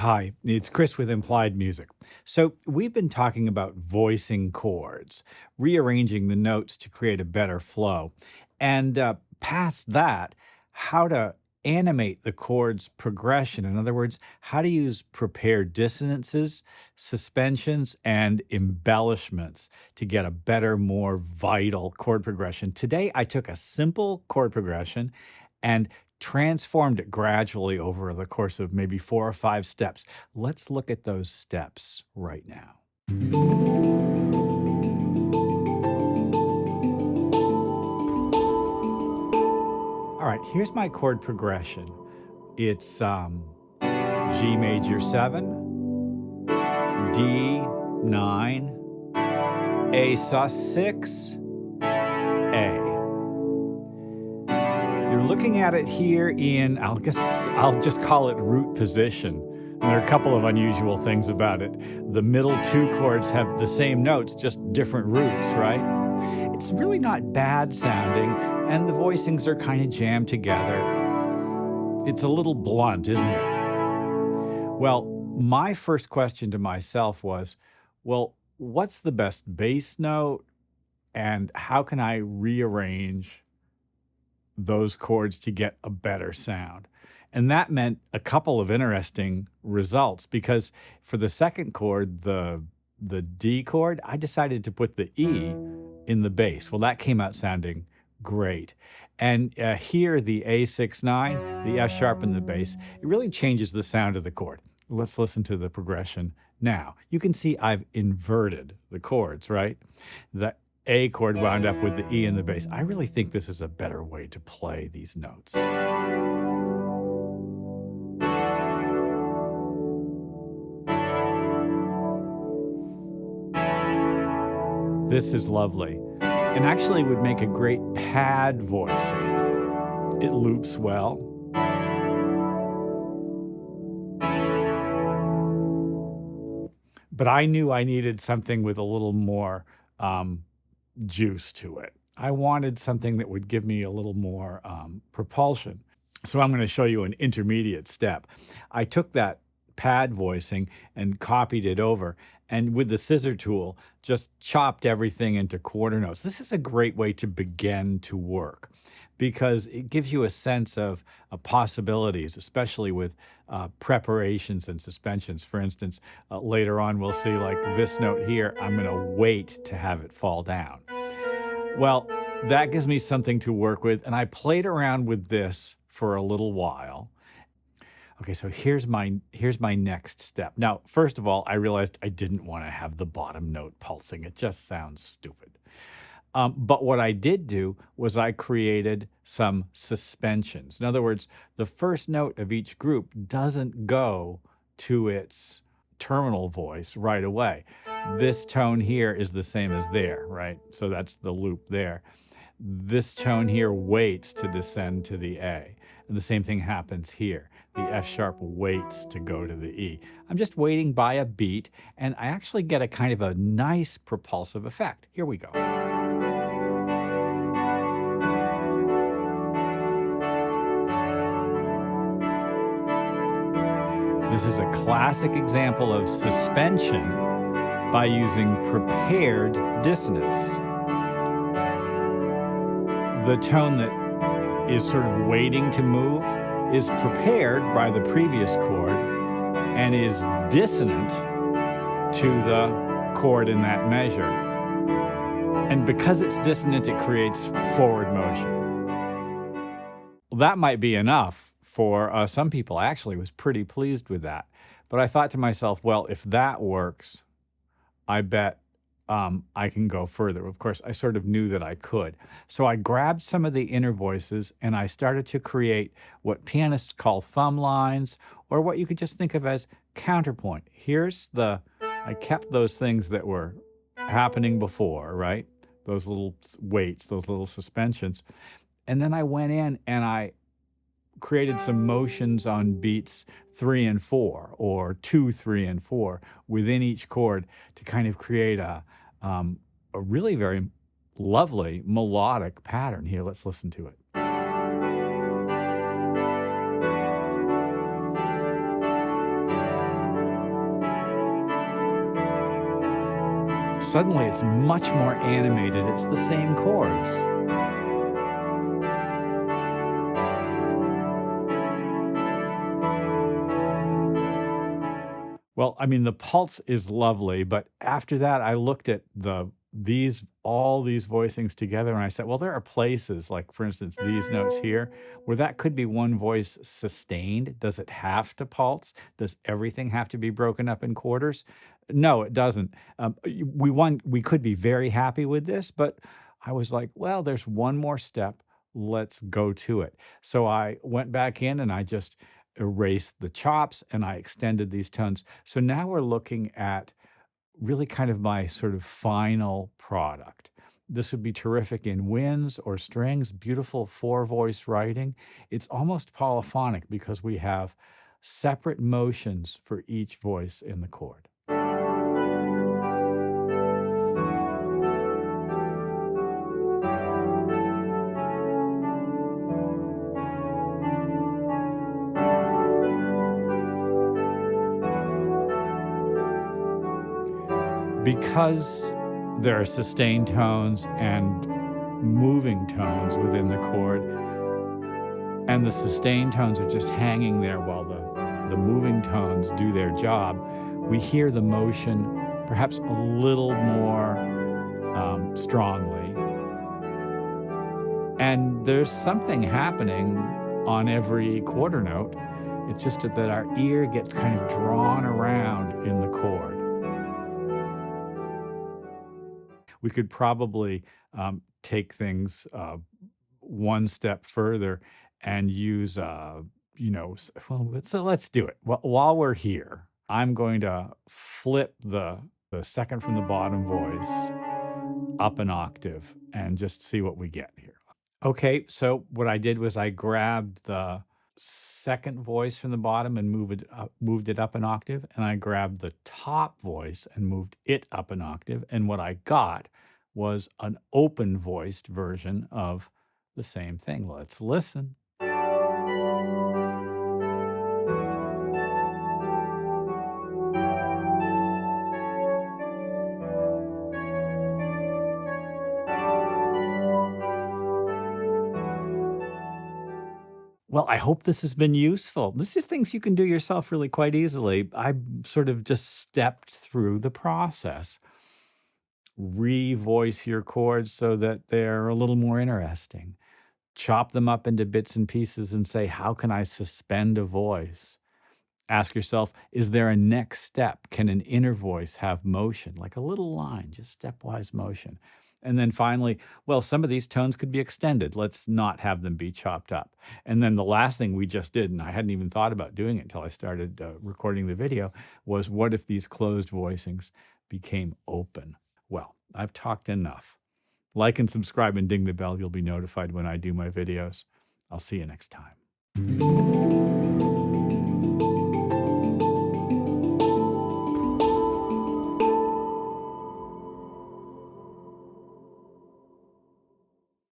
Hi, it's Chris with Implied Music. So, we've been talking about voicing chords, rearranging the notes to create a better flow. And past that, how to animate the chord's progression. In other words, how to use prepared dissonances, suspensions, and embellishments to get a better, more vital chord progression. Today, I took a simple chord progression and transformed it gradually over the course of maybe 4 or 5 steps. Let's look at those steps right now. All right, here's my chord progression. It's G major 7, D 9, A sus 6, A. You're looking at it here in, I'll just call it root position. And there are a couple of unusual things about it. The middle two chords have the same notes, just different roots, right? It's really not bad sounding, and the voicings are kind of jammed together. It's a little blunt, isn't it? Well, my first question to myself was, well, what's the best bass note, and how can I rearrange those chords to get a better sound? And that meant a couple of interesting results, because for the second chord, the D chord, I decided to put the E in the bass. Well, that came out sounding great. And here, the A6/9, the F sharp in the bass, it really changes the sound of the chord. Let's listen to the progression now. You can see I've inverted the chords, right? The A chord wound up with the E in the bass. I really think this is a better way to play these notes. This is lovely, and actually would make a great pad voicing. It loops well. But I knew I needed something with a little more juice to it. I wanted something that would give me a little more propulsion. So I'm going to show you an intermediate step. I took that pad voicing and copied it over, and with the scissor tool, just chopped everything into quarter notes. This is a great way to begin to work, because it gives you a sense of possibilities, especially with preparations and suspensions. For instance, later on we'll see, like this note here, I'm going to wait to have it fall down. Well, that gives me something to work with, and I played around with this for a little while. Okay, so here's my next step. Now, first of all, I realized I didn't want to have the bottom note pulsing. It just sounds stupid. But what I did do was I created some suspensions. In other words, the first note of each group doesn't go to its terminal voice right away. This tone here is the same as there, right? So that's the loop there. This tone here waits to descend to the A. And the same thing happens here. The F sharp waits to go to the E. I'm just waiting by a beat, and I actually get a kind of a nice propulsive effect. Here we go. This is a classic example of suspension by using prepared dissonance. The tone that is sort of waiting to move is prepared by the previous chord and is dissonant to the chord in that measure. And because it's dissonant, it creates forward motion. Well, that might be enough for some people. I actually was pretty pleased with that. But I thought to myself, well, if that works, I bet I can go further. Of course, I sort of knew that I could. So I grabbed some of the inner voices and I started to create what pianists call thumb lines, or what you could just think of as counterpoint. I kept those things that were happening before, right? Those little waits, those little suspensions. And then I went in and I created some motions on beats 3 and 4, or 2, 3, and 4 within each chord to kind of create a really very lovely melodic pattern. Here, let's listen to it. Suddenly it's much more animated. It's the same chords. Well, I mean, the pulse is lovely, but after that, I looked at all these voicings together, and I said, well, there are places, like for instance, these notes here, where that could be one voice sustained. Does it have to pulse? Does everything have to be broken up in quarters? No, it doesn't. We could be very happy with this, but I was like, well, there's one more step. Let's go to it. So I went back in and I just erased the chops and I extended these tones. So now we're looking at really kind of my sort of final product. This would be terrific in winds or strings, beautiful four-voice writing. It's almost polyphonic because we have separate motions for each voice in the chord. Because there are sustained tones and moving tones within the chord, and the sustained tones are just hanging there while the moving tones do their job, we hear the motion perhaps a little more strongly. And there's something happening on every quarter note. It's just that our ear gets kind of drawn around in the chord. We could probably take things one step further and use, so let's do it. While we're here, I'm going to flip the second from the bottom voice up an octave and just see what we get here. Okay, so what I did was I grabbed the second voice from the bottom and moved it up an octave, and I grabbed the top voice and moved it up an octave, and what I got was an open-voiced version of the same thing. Let's listen. Well, I hope this has been useful. This is things you can do yourself really quite easily. I sort of just stepped through the process. Revoice your chords so that they're a little more interesting. Chop them up into bits and pieces and say, how can I suspend a voice? Ask yourself, is there a next step? Can an inner voice have motion, like a little line, just stepwise motion? And then finally, well, some of these tones could be extended. Let's not have them be chopped up. And then the last thing we just did, and I hadn't even thought about doing it until I started recording the video, was what if these closed voicings became open? Well, I've talked enough. Like and subscribe and ding the bell. You'll be notified when I do my videos. I'll see you next time.